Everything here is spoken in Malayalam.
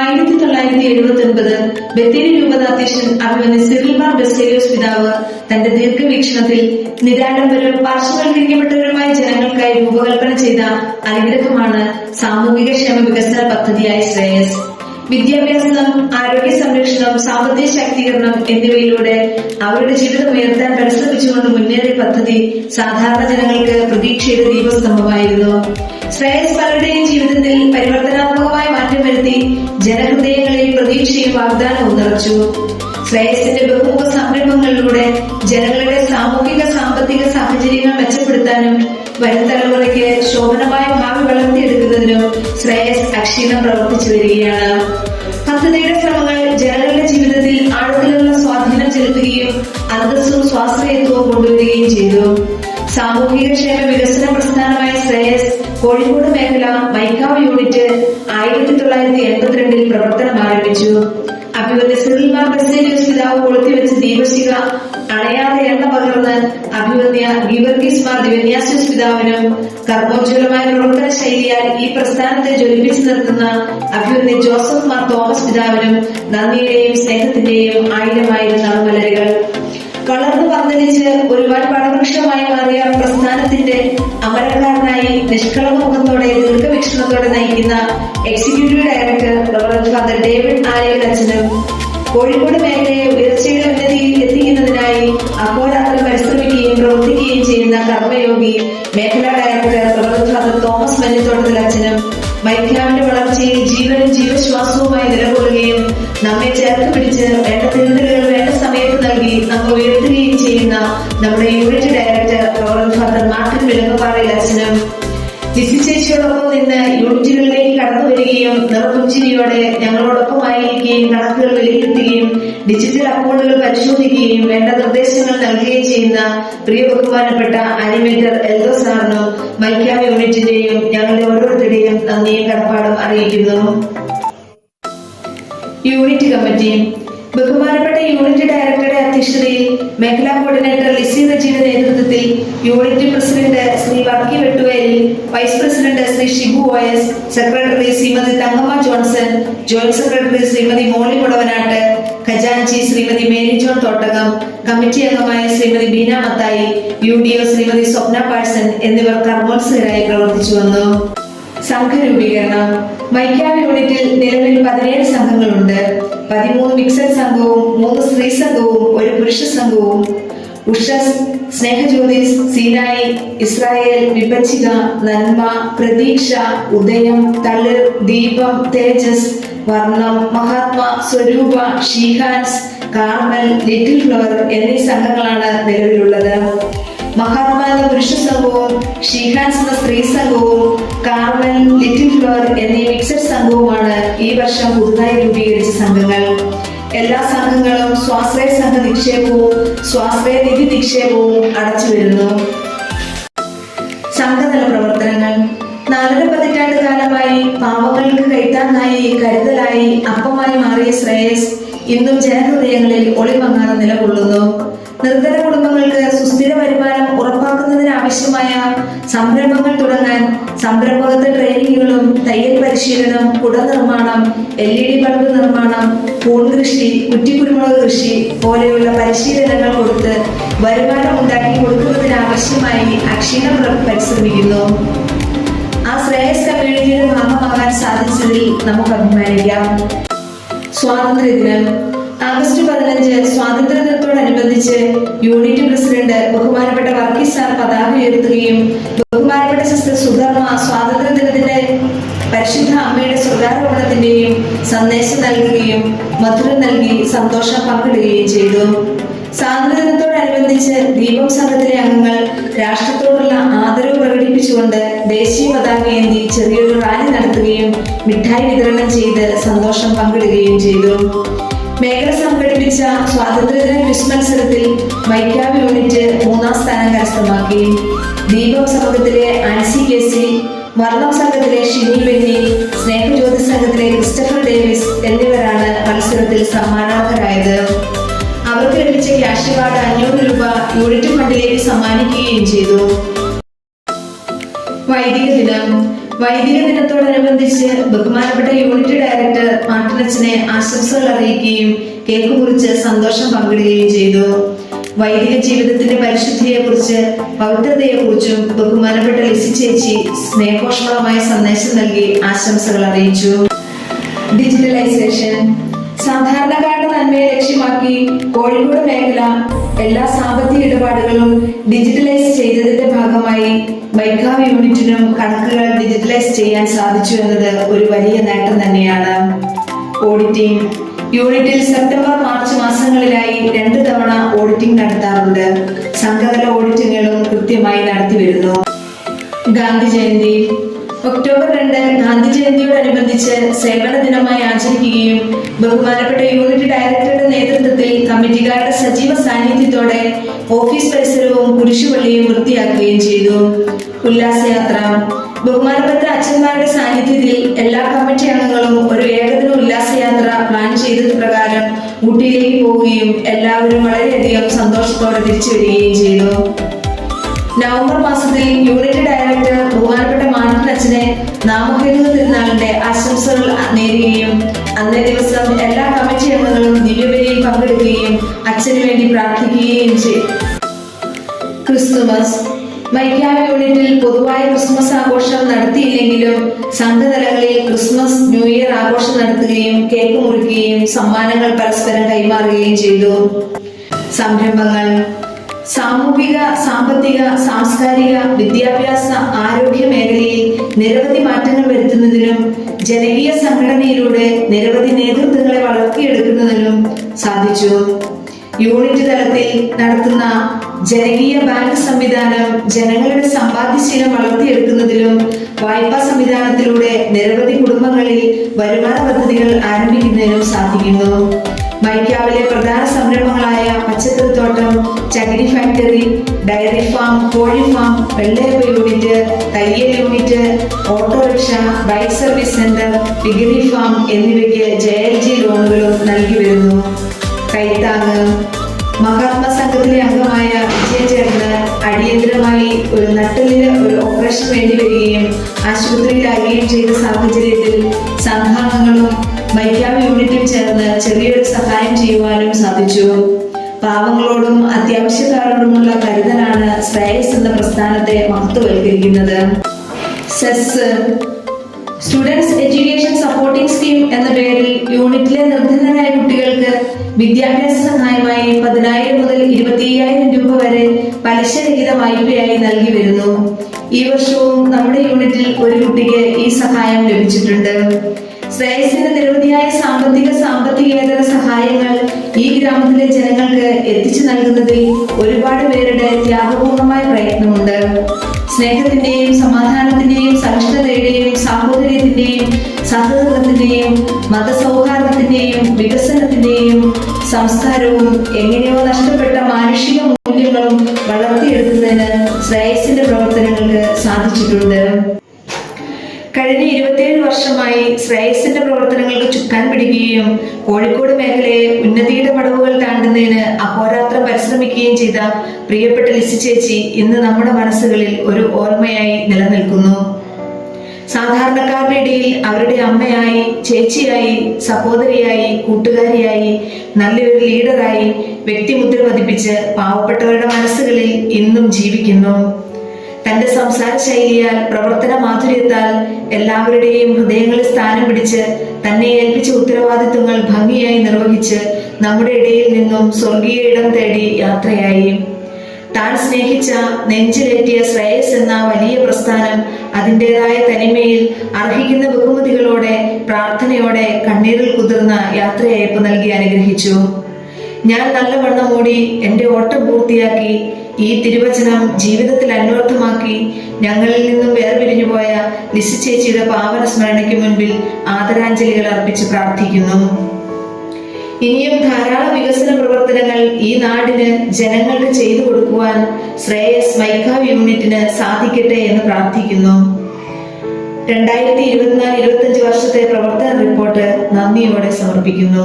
1979 ബത്തേരി രൂപതാധ്യക്ഷൻ അഭിമന്യ സിറിൽ മാർ ബസേലിയോസ് പിതാവ് തന്റെ ദീർഘവീക്ഷണത്തിൽ നിരാഡംബരവും പാർശ്വവൽക്കരിക്കപ്പെട്ടവരുമായ ജനങ്ങൾക്കായി രൂപകൽപ്പന ചെയ്ത അനുഗ്രഹമാണ് സാമൂഹിക ക്ഷേമ വികസന പദ്ധതിയായ ശ്രേയസ്. വിദ്യാഭ്യാസം, ആരോഗ്യ സംരക്ഷണം, സാമ്പത്തിക ശാക്തീകരണം എന്നിവയിലൂടെ അവരുടെ ജീവിതം ഉയർത്താൻ പരിശ്രമിച്ചുകൊണ്ട് മുന്നേറിയ പദ്ധതി സാധാരണ ജനങ്ങൾക്ക് പ്രതീക്ഷയുടെ ദീപസ്തംഭമായിരുന്നു. ശ്രേയസ് പലരുടെയും ജീവിതത്തിൽ പരിവർത്തനാത്മകമായ മാറ്റം വരുത്തി ജനഹൃദയങ്ങളിൽ പ്രതീക്ഷയും വാഗ്ദാനവും നിറച്ചു. ശ്രേയസിന്റെ ബഹുമുഖ സംരംഭങ്ങളിലൂടെ ജനങ്ങളുടെ സാമൂഹിക സാമ്പത്തിക സാഹചര്യങ്ങൾ മെച്ചപ്പെടുത്താനും വരും തലമുറയ്ക്ക് ശോഭനമായ ഭാവി വളർത്തിയെടുക്കുന്നതിനും ശ്രേയസ് അക്ഷീണം പ്രവർത്തിച്ചു വരികയാണ്. പദ്ധതിയുടെ ശ്രമങ്ങൾ ജനങ്ങളുടെ ജീവിതത്തിൽ ആഴത്തിലുള്ള സ്വാധീനം ചെലുത്തുകയും അന്തസ്സും സ്വാശ്രയത്വവും കൊണ്ടുവരികയും ചെയ്തു. സാമൂഹിക ക്ഷേമ വികസന പ്രസ്ഥാനമായ ശ്രേയസ് കോഴിക്കോട് മേഖല മൈക്കാവ് യൂണിറ്റ് 1982 പ്രവർത്തനം ആരംഭിച്ചു. അഭിമന്യ സിറിൽ മാർ ബസേലിയോസ് പിതാവ് കൊളുത്തിവെച്ച ദീപശിഖ അണയാതെ എണ്ണ പകർന്ന് അഭിമന്യ ഗീവർഗീസ് മാർ ദിവന്യാസ്യോസ് പിതാവിനും കർമ്മോജ്വലമായ പ്രവർത്തന ശൈലിയാൽ ഈ പ്രസ്ഥാനത്തെ ജ്വലിപ്പിച്ചു നിർത്തുന്ന അഭിമന്യ ജോസഫ് മാർ തോമസ് പിതാവിനും നന്ദിയുടെയും സ്നേഹത്തിന്റെയും ആയിരമായിരം നറുമലരുകൾ. വളർന്നു പന്തലിച്ച് ഒരു വൻ പടവൃക്ഷമായി മാറിയ പ്രസ്ഥാനത്തിന്റെ അമരക്കാരനായി നിഷ്കളങ്ക മുഖത്തോടെ ദീർഘവീക്ഷണത്തോടെ നയിക്കുന്ന executive director reverend father David Alayil അച്ഛനും കോഴിക്കോട് മേഖലയെ ഉയർച്ചയുടെ ഉന്നതിയിൽ എത്തിക്കുന്നതിനായി അഹോരാത്രം പരിശ്രമിക്കുകയും പ്രവർത്തിക്കുകയും ചെയ്യുന്ന കർമ്മയോഗി മേഖലാ ഡയറക്ടർ റവറന്റ് ഫാദർ തോമസ് മഞ്ഞത്തോട്ടത്തിൽ അച്ഛനും മൈക്കാവിന്റെ വളർച്ചയിൽ ജീവനും ജീവശ്വാസവുമായി നിലകൊള്ളുകയും നമ്മെ ചേർത്ത് പിടിച്ച് വേണ്ട തിരുത്തലുകൾ വേണ്ട സമയത്ത് നൽകി നമ്മെ ഉയർത്തുകയും ചെയ്യുന്ന നമ്മുടെ unit director reverend father Martin Vilangapparayil അച്ഛനും ലിസി ചേച്ചിയോടൊപ്പം നിന്ന് യൂണിറ്റുകളിലേക്ക് കടന്നു വരികയും നിറപുഞ്ചിരിയോടെ ഞങ്ങളോടൊപ്പമായിരിക്കുകയും കണക്കുകൾ വിലയിരുത്തുകയും ഡിജിറ്റൽ അക്കൗണ്ടുകൾ പരിശോധിക്കുകയും വേണ്ട നിർദ്ദേശങ്ങൾ നൽകുകയും ചെയ്യുന്ന പ്രിയ ബഹുമാനപ്പെട്ട അനിമേറ്റർ എൽദോ സാറിനും മൈക്കാവ് യൂണിറ്റിന്റെയും ഞങ്ങളുടെ ഓരോരുത്തരുടെയും നന്ദിയും കടപ്പാടും അറിയിക്കുന്നു. Unit committee. ബഹുമാനപ്പെട്ട യൂണിറ്റ് ഡയറക്ടറുടെ അധ്യക്ഷതയിൽ മേഖലാ കോർഡിനേറ്റർ ലിസി റജിയുടെ നേതൃത്വത്തിൽ unit president Shri Varkey Vettuvelil, vice president Shri Shibu OS, secretary Shrimati Thankamma Johnson, joint secretary Shrimati Molly Mudavanat, ഖജാൻജി Shrimati Mary John Thottakam, committee അംഗമായ ശ്രീമതി ബീന മത്തായി, UDO ശ്രീമതി സ്വപ്ന പാഴ്സൺ എന്നിവർ കർമ്മോത്സുകരായി പ്രവർത്തിച്ചു വന്നു. സംഘരൂപീകരണം. മൈക്കാവ് യൂണിറ്റിൽ നിലവിൽ 17 സംഘങ്ങളുണ്ട്. 13 മിക്സഡ് സംഘവും 3 സ്ത്രീ സംഘവും 1 പുരുഷ സംഘവും. ഉഷസ്, സ്നേഹജ്യോതിസ്, സീനായി, ഇസ്രായേൽ, വിഭജിക, നന്മ, പ്രതീക്ഷ, ഉദയം, തളിർ, ദീപം, തേജസ്, വർണ്ണം, മഹാത്മ, സ്വരൂപ, ഷീഹാൻസ്, കാർമൽ, ലിറ്റിൽ ഫ്ലവർ എന്നീ സംഘങ്ങളാണ് നിലവിലുള്ളത്. മഹാത്മ എന്ന പുരുഷ സംഘവും ഷീഹാൻസ് എന്ന സ്ത്രീ സംഘവും കാർമൽ, ലിറ്റിൽ ഫ്ലവർ എന്നീ മിക്സഡ് സംഘവുമാണ് ഈ വർഷം പുതുതായി രൂപീകരിച്ച സംഘങ്ങൾ. എല്ലാ സംഘങ്ങളും സ്വാശ്രയ സംഘ നിക്ഷേപവും സ്വാശ്രയ നിധി നിക്ഷേപവും അടച്ചു വരുന്നു. സംഘതല പ്രവർത്തനങ്ങൾ. 4.5 പതിറ്റാണ്ട് കാലമായി പാവങ്ങൾക്ക് കൈത്താങ്ങായി, കരുതലായി, അപ്പമായി മാറിയ ശ്രേയസ് ഇന്നും ജനഹൃദയങ്ങളിൽ ഒളിമങ്ങാതെ നിലകൊള്ളുന്നു. നിർധന കുടുംബങ്ങൾക്ക് സുസ്ഥിര വരുമാനം ഉറപ്പാക്കുന്നതിന് ആവശ്യമായ സംരംഭങ്ങൾ തുടങ്ങാൻ സംരംഭകത്വ ട്രെയിനിങ്ങുകളും തയ്യൽ പരിശീലനം, കുട നിർമ്മാണം, LED ബൾബ് നിർമ്മാണം, പൂൺ കൃഷി, കുറ്റിക്കുരുമുളക് കൃഷി പോലെയുള്ള പരിശീലനങ്ങൾ കൊടുത്ത് വരുമാനം ഉണ്ടാക്കി കൊടുക്കുന്നതിന് ആവശ്യമായി അക്ഷീണം പരിശ്രമിക്കുന്നു. ആ ശ്രേയസ് കമ്മ്യൂണിറ്റിയുടെ ഭാഗമാകാൻ സാധിച്ചതിൽ നമുക്ക് അഭിമാനിക്കാം. സ്വാതന്ത്ര്യദിനം. ആഗസ്റ്റ് 15 സ്വാതന്ത്ര്യദിനത്തോടനുബന്ധിച്ച് യൂണിറ്റ് പ്രസിഡന്റ് ബഹുമാനപ്പെട്ട വർഗീസ് സാർ പതാക ഉയർത്തുകയും ബഹുമാനപ്പെട്ട സിസ്റ്റർ സുധർമ്മ സ്വാതന്ത്ര്യദിനത്തിന്റെ പരിശുദ്ധ അമ്മയുടെ സ്വർഗാരോഹണത്തിന്റെയും സന്ദേശം നൽകുകയും മധുരം നൽകി സന്തോഷം പങ്കിടുകയും ചെയ്തു. സ്വാതന്ത്ര്യദിനത്തോടനുബന്ധിച്ച് ദീപം സംഘത്തിലെ അംഗങ്ങൾ രാഷ്ട്രത്തോടുള്ള ആദരവ് പ്രകടിപ്പിച്ചുകൊണ്ട് ദേശീയ പതാക ഏന്തി ചെറിയൊരു റാലി നടത്തുകയും മിഠായി വിതരണം ചെയ്ത് സന്തോഷം പങ്കിടുകയും ചെയ്തു. മേഖല സംഘടിപ്പിച്ച സ്വാതന്ത്ര്യദിന ക്വിസ് മത്സരത്തിൽ മൈക്കാവ് യൂണിറ്റ് 3ാം സ്ഥാനം കരസ്ഥമാക്കി. ദീപം സംഘത്തിലെ ആൻസി കേസി, വർണ്ണം സംഘത്തിലെ ഷിനി ബെന്നി, സ്നേഹജ്യോതി സംഘത്തിലെ ക്രിസ്റ്റഫർ ഡേവിസ് എന്നിവരാണ് മത്സരത്തിൽ സമ്മാനാർഹരായത്. അവർക്ക് ലഭിച്ച ക്യാഷ് അവാർഡ് 500 രൂപ യൂണിറ്റ് ഫണ്ടിലേക്ക് സമ്മാനിക്കുകയും ചെയ്തു. വൈദിക ദിനം. വൈദിക ദിനത്തോടനുബന്ധിച്ച് ബഹുമാനപ്പെട്ട യൂണിറ്റ് ഡയറക്ടർ മാർട്ടിനച്ചനെ ആശംസകൾ അറിയിക്കുകയും കേക്ക് മുറിച്ച് സന്തോഷം പങ്കിടുകയും ചെയ്തു. വൈദിക ജീവിതത്തിന്റെ പരിശുദ്ധിയെക്കുറിച്ച് പവിത്രതയെക്കുറിച്ചും ബഹുമാനപ്പെട്ട ലിസി ചേച്ചി സ്നേഹോഷ്മളമായ സന്ദേശം നൽകി ആശംസകൾ അറിയിച്ചു. ഡിജിറ്റലൈസേഷൻ സാധാരണക്കാരുടെ നന്മയെ ലക്ഷ്യമാക്കി കോഴിക്കോട് മേഖല എല്ലാ സാമ്പത്തിക ഇടപാടുകളും ഡിജിറ്റലൈസ് ചെയ്തതിന്റെ ഭാഗമായി മൈക്കാവ് യൂണിറ്റിനും കണക്കുകൾ ഡിജിറ്റലൈസ് ചെയ്യാൻ സാധിച്ചു എന്നത് ഒരു വലിയ നേട്ടം തന്നെയാണ്. ഓഡിറ്റിംഗ് യൂണിറ്റിൽ സെപ്റ്റംബർ മാർച്ച് മാസങ്ങളിലായി 2 തവണ ഓഡിറ്റിംഗ് നടത്താറുണ്ട്. സംഘതല ഓഡിറ്റിങ്ങുകളും കൃത്യമായി നടത്തിവരുന്നു. ഗാന്ധി ജയന്തി ഒക്ടോബർ 2 ഗാന്ധി ജയന്തിയോടനുബന്ധിച്ച് സേവന ദിനമായി ആചരിക്കുകയും ബഹുമാനപ്പെട്ട യൂണിറ്റ് ഡയറക്ടറുടെ നേതൃത്വത്തിൽ കമ്മിറ്റിക്കാരുടെ സജീവ സാന്നിധ്യത്തോടെ ഓഫീസ് പരിസരവും കുരിശുപള്ളിയും വൃത്തിയാക്കുകയും ചെയ്തു. ഉല്ലാസയാത്ര ബഹുമാനപ്പെട്ട അച്ഛന്മാരുടെ സാന്നിധ്യത്തിൽ എല്ലാ കമ്മിറ്റി അംഗങ്ങളും ഒരു ഏകദിന ഉല്ലാസയാത്ര പ്ലാൻ ചെയ്തത് പ്രകാരം ഊട്ടിയിലേക്ക് പോവുകയും എല്ലാവരും വളരെയധികം സന്തോഷത്തോടെ തിരിച്ചു വരികയും ചെയ്തു. നവംബർ മാസത്തിൽ യൂണിറ്റ് ഡയറക്ടർ ബഹുമാനപ്പെട്ട മാർട്ടിനച്ചനെ നാമഹേതുക തിരുനാളിന്റെ ആശംസകൾ നേരുകയും അന്നേ ദിവസം എല്ലാ കമ്മിറ്റി അംഗങ്ങളും ദിവ്യബലിയിൽ പങ്കെടുക്കുകയും അച്ഛന് വേണ്ടി പ്രാർത്ഥിക്കുകയും ചെയ്തു. ക്രിസ്തുമസ് മൈക്കാവ് യൂണിറ്റിൽ പൊതുവായ ക്രിസ്മസ് ആഘോഷം നടത്തിയില്ലെങ്കിലും സംഘതലങ്ങളിൽ ക്രിസ്മസ് ന്യൂ ഇയർ ആഘോഷം നടത്തുകയും കേക്ക് മുറിക്കുകയും സമ്മാനങ്ങൾ പരസ്പരം കൈമാറുകയും ചെയ്തു. സംരംഭങ്ങൾ സാമൂഹിക, സാമ്പത്തിക, സാംസ്കാരിക, വിദ്യാഭ്യാസ, ആരോഗ്യ മേഖലയിൽ നിരവധി മാറ്റങ്ങൾ വരുത്തുന്നതിനും ജനകീയ സംഘടനയിലൂടെ നിരവധി നേതൃത്വങ്ങളെ വളർത്തിയെടുക്കുന്നതിനും സാധിച്ചു. യൂണിറ്റ് തലത്തിൽ നടത്തുന്ന ജനകീയ ബാങ്ക് സംവിധാനം ജനങ്ങളുടെ സമ്പാദ്യശീലം വളർത്തിയെടുക്കുന്നതിലും വായ്പാ സംവിധാനത്തിലൂടെ നിരവധി കുടുംബങ്ങളിൽ വരുമാന പദ്ധതികൾ ആരംഭിക്കുന്നതിനും സാധിക്കുന്നു. മൈക്കാവിലെ പ്രധാന സംരംഭങ്ങളായ പച്ചക്കറിത്തോട്ടം, ചകിരി ഫാക്ടറി, ഡയറി ഫാം, കോഴി ഫാം, വെള്ളയപ്പ യൂണിറ്റ്, തയ്യൽ unit, autorickshaw, bike service centre, piggery farm എന്നിവയ്ക്ക് JLG ലോണുകളും നൽകി വരുന്നു. കൈത്താങ് മഹാത്മാ സംഘത്തിലെ അംഗമായ വിജയചേട്ടന് അടിയന്തരമായി ഒരു നട്ടെല്ലിന് ഒരു ഓപ്പറേഷൻ വേണ്ടി വരികയും ആശുപത്രിയിലാകുകയും ചെയ്ത സാഹചര്യത്തിൽ സംഘാംഗങ്ങളും മൈക്കാവ് യൂണിറ്റും ചേർന്ന് ചെറിയൊരു സഹായം ചെയ്യുവാനും സാധിച്ചു. പാവങ്ങളോടും അത്യാവശ്യക്കാരോടുമുള്ള കരുതലാണ് ശ്രേയസ് എന്ന പ്രസ്ഥാനത്തെ മഹത്വവൽക്കരിക്കുന്നത്. SES students education supporting scheme എന്ന പേരിൽ യൂണിറ്റിലെ നിർധനരായ കുട്ടികൾക്ക് വിദ്യാഭ്യാസ സഹായമായി 10,000 മുതൽ 25,000 രൂപ വരെ പലിശരഹിത വായ്പയായി നൽകി വരുന്നു. ഈ വർഷവും നമ്മുടെ യൂണിറ്റിൽ ഒരു കുട്ടിക്ക് ഈ സഹായം ലഭിച്ചിട്ടുണ്ട്. ശ്രേയസിന്റെ നിരവധിയായ സാമ്പത്തികേതര സഹായങ്ങൾ ഈ ഗ്രാമത്തിലെ ജനങ്ങൾക്ക് എത്തിച്ചു നൽകുന്നതിൽ ഒരുപാട് പേരുടെ ത്യാഗപൂർണമായ പ്രയത്നമുണ്ട്. സ്നേഹത്തിന്റെയും സമാധാനത്തിന്റെയും സഹിഷ്ണുതയുടെയും സാഹോദര്യത്തിന്റെയും സഹകരണത്തിന്റെയും മതസൗഹാർദ്ദത്തിന്റെയും വികസനത്തിന്റെയും സംസ്കാരവും എങ്ങനെയോ നഷ്ടപ്പെട്ട മാനുഷിക മൂല്യങ്ങളും വളർത്തിയെടുക്കുന്നതിന് ശ്രേയസിന്റെ പ്രവർത്തനങ്ങൾക്ക് സാധിച്ചിട്ടുണ്ട്. കഴിഞ്ഞ 27 വർഷമായി ശ്രേയസിന്റെ പ്രവർത്തനങ്ങൾക്ക് ചുക്കാൻ പിടിക്കുകയും കോഴിക്കോട് മേഖലയെ ഉന്നതിയുടെ പടവുകൾ താണ്ടുന്നതിന് അഹോരാത്രം പരിശ്രമിക്കുകയും ചെയ്ത പ്രിയപ്പെട്ട ലിസി ചേച്ചി ഇന്ന് നമ്മുടെ മനസ്സുകളിൽ ഒരു ഓർമ്മയായി നിലനിൽക്കുന്നു. സാധാരണക്കാരുടെ ഇടയിൽ അവരുടെ അമ്മയായി, ചേച്ചിയായി, സഹോദരിയായി, കൂട്ടുകാരിയായി, നല്ലൊരു ലീഡറായി വ്യക്തിമുദ്ര പതിപ്പിച്ച് പാവപ്പെട്ടവരുടെ മനസ്സുകളിൽ ഇന്നും ജീവിക്കുന്നു. തന്റെ സംസാര ശൈലിയാൽ, പ്രവർത്തന മാധുര്യത്താൽ എല്ലാവരുടെയും ഹൃദയങ്ങളിൽ സ്ഥാനം പിടിച്ച് തന്നെ ഏൽപ്പിച്ച ഉത്തരവാദിത്വങ്ങൾ ഭംഗിയായി നിർവഹിച്ച് നമ്മുടെ ഇടയിൽ നിന്നും സ്വർഗീയ ഇടം തേടി യാത്രയായി. താൻ സ്നേഹിച്ച, നെഞ്ചിലേറ്റിയ ശ്രേയസ് എന്ന വലിയ പ്രസ്ഥാനം അതിൻ്റെതായ തനിമയിൽ അർഹിക്കുന്ന ബഹുമതികളോടെ, പ്രാർത്ഥനയോടെ, കണ്ണീരിൽ കുതിർന്ന യാത്രയയപ്പ് നൽകി അനുഗ്രഹിച്ചു. ഞാൻ നല്ലവണ്ണം ഓടി എന്റെ ഓട്ടം പൂർത്തിയാക്കി. ഈ തിരുവചനം ജീവിതത്തിൽ അന്വർത്ഥമാക്കി ഞങ്ങളിൽ നിന്നും വേർപിരിഞ്ഞു പോയ ലിസി ചേച്ചിയുടെ പാവന സ്മരണയ്ക്ക് മുൻപിൽ ആദരാഞ്ജലികൾ അർപ്പിച്ച് പ്രാർത്ഥിക്കുന്നു. ഇനിയും ധാരാളം വികസന പ്രവർത്തനങ്ങൾ ഈ നാടിന്, ജനങ്ങൾക്ക് ചെയ്തു കൊടുക്കുവാൻ ശ്രേയസ് മൈക്കാവ് യൂണിറ്റിന് സാധിക്കട്ടെ എന്ന് പ്രാർത്ഥിക്കുന്നു. 2024-25 വർഷത്തെ പ്രവർത്തന റിപ്പോർട്ട് നന്ദിയോടെ സമർപ്പിക്കുന്നു.